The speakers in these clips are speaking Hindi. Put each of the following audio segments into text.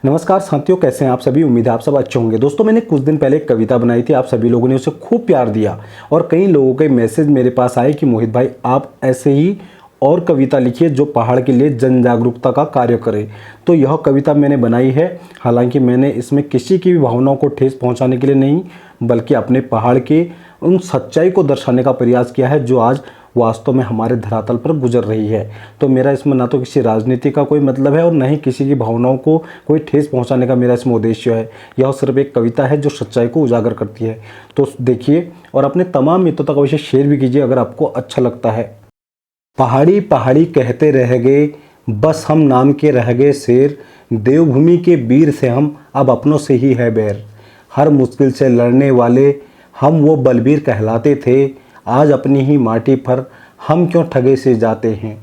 नमस्कार साथियों, कैसे हैं आप सभी। उम्मीद है आप सब अच्छे होंगे। दोस्तों, मैंने कुछ दिन पहले एक कविता बनाई थी, आप सभी लोगों ने उसे खूब प्यार दिया और कई लोगों के मैसेज मेरे पास आए कि मोहित भाई आप ऐसे ही और कविता लिखिए जो पहाड़ के लिए जन जागरूकता का कार्य करे। तो यह कविता मैंने बनाई है। हालांकि मैंने इसमें किसी की भी भावनाओं को ठेस पहुंचाने के लिए नहीं, बल्कि अपने पहाड़ के उन सच्चाई को दर्शाने का प्रयास किया है जो आज वास्तव में हमारे धरातल पर गुजर रही है। तो मेरा इसमें ना तो किसी राजनीति का कोई मतलब है और ना ही किसी की भावनाओं को कोई ठेस पहुंचाने का मेरा इसमें उद्देश्य है। यह सिर्फ एक कविता है जो सच्चाई को उजागर करती है। तो देखिए और अपने तमाम मित्रों तक अवश्य शेयर भी कीजिए अगर आपको अच्छा लगता है। पहाड़ी पहाड़ी कहते रह गए, बस हम नाम के रह गए शेर। देवभूमि के वीर से हम अब अपनों से ही है बैर। हर मुश्किल से लड़ने वाले हम वो बलबीर कहलाते थे। आज अपनी ही माटी पर हम क्यों ठगे से जाते हैं।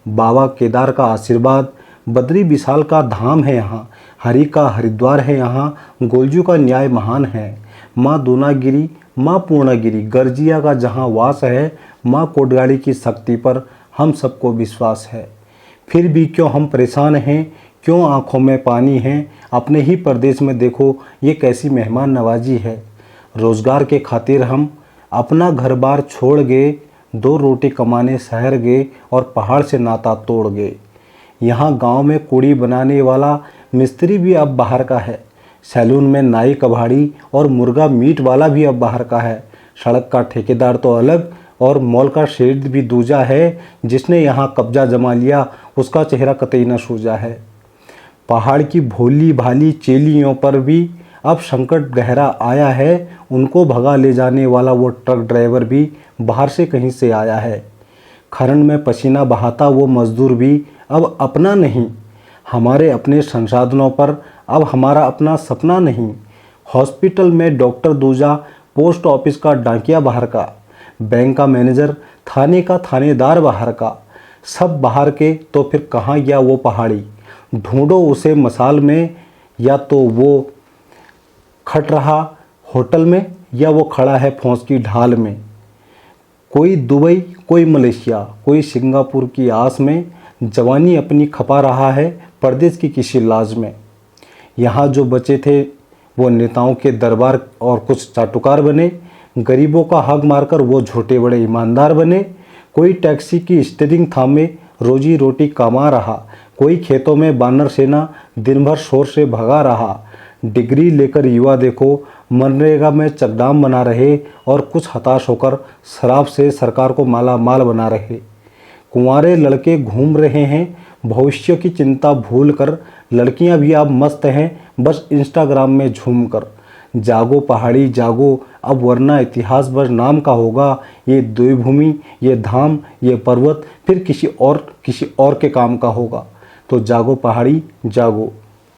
बाबा केदार का आशीर्वाद, बद्री विशाल का धाम है यहाँ। हरि का हरिद्वार है यहाँ, गोलजू का न्याय महान है। माँ दूनागिरी, माँ पूर्णागिरी, गर्जिया का जहाँ वास है। माँ कोटगाड़ी की शक्ति पर हम सबको विश्वास है। फिर भी क्यों हम परेशान हैं, क्यों आँखों में पानी है। अपने ही प्रदेश में देखो ये कैसी मेहमान नवाजी है। रोज़गार के खातिर हम अपना घर बार छोड़ गए, दो रोटी कमाने शहर गए और पहाड़ से नाता तोड़ गए। यहाँ गांव में कूड़ी बनाने वाला मिस्त्री भी अब बाहर का है। सैलून में नाई कबाड़ी और मुर्गा मीट वाला भी अब बाहर का है। सड़क का ठेकेदार तो अलग और मॉल का शेड भी दूजा है। जिसने यहाँ कब्जा जमा लिया उसका चेहरा कतई न सूझा है। पहाड़ की भोली भाली चेलियों पर भी अब संकट गहरा आया है। उनको भगा ले जाने वाला वो ट्रक ड्राइवर भी बाहर से कहीं से आया है। खरन में पसीना बहाता वो मजदूर भी अब अपना नहीं। हमारे अपने संसाधनों पर अब हमारा अपना सपना नहीं। हॉस्पिटल में डॉक्टर दूजा, पोस्ट ऑफिस का डाकिया बाहर का, बैंक का मैनेजर, थाने का थानेदार बाहर का। सब बाहर के तो फिर कहाँ गया वो पहाड़ी। ढूंढो उसे मसाल में, या तो वो खट रहा होटल में या वो खड़ा है फौज की ढाल में। कोई दुबई, कोई मलेशिया, कोई सिंगापुर की आस में जवानी अपनी खपा रहा है परदेश की किसी लाज में। यहाँ जो बचे थे वो नेताओं के दरबार और कुछ चाटुकार बने। गरीबों का हक मारकर वो झूठे बड़े ईमानदार बने। कोई टैक्सी की स्टीयरिंग थामे रोजी रोटी कमा रहा। कोई खेतों में बानर सेना दिन भर शोर से भगा रहा। डिग्री लेकर युवा देखो मनरेगा में चकदाम बना रहे और कुछ हताश होकर शराब से सरकार को माला माल बना रहे। कुंवारे लड़के घूम रहे हैं भविष्य की चिंता भूल कर। लड़कियां भी अब मस्त हैं बस इंस्टाग्राम में झूम कर। जागो पहाड़ी जागो अब, वरना इतिहास बस नाम का होगा। ये देवभूमि, ये धाम, ये पर्वत फिर किसी और के काम का होगा। तो जागो पहाड़ी जागो।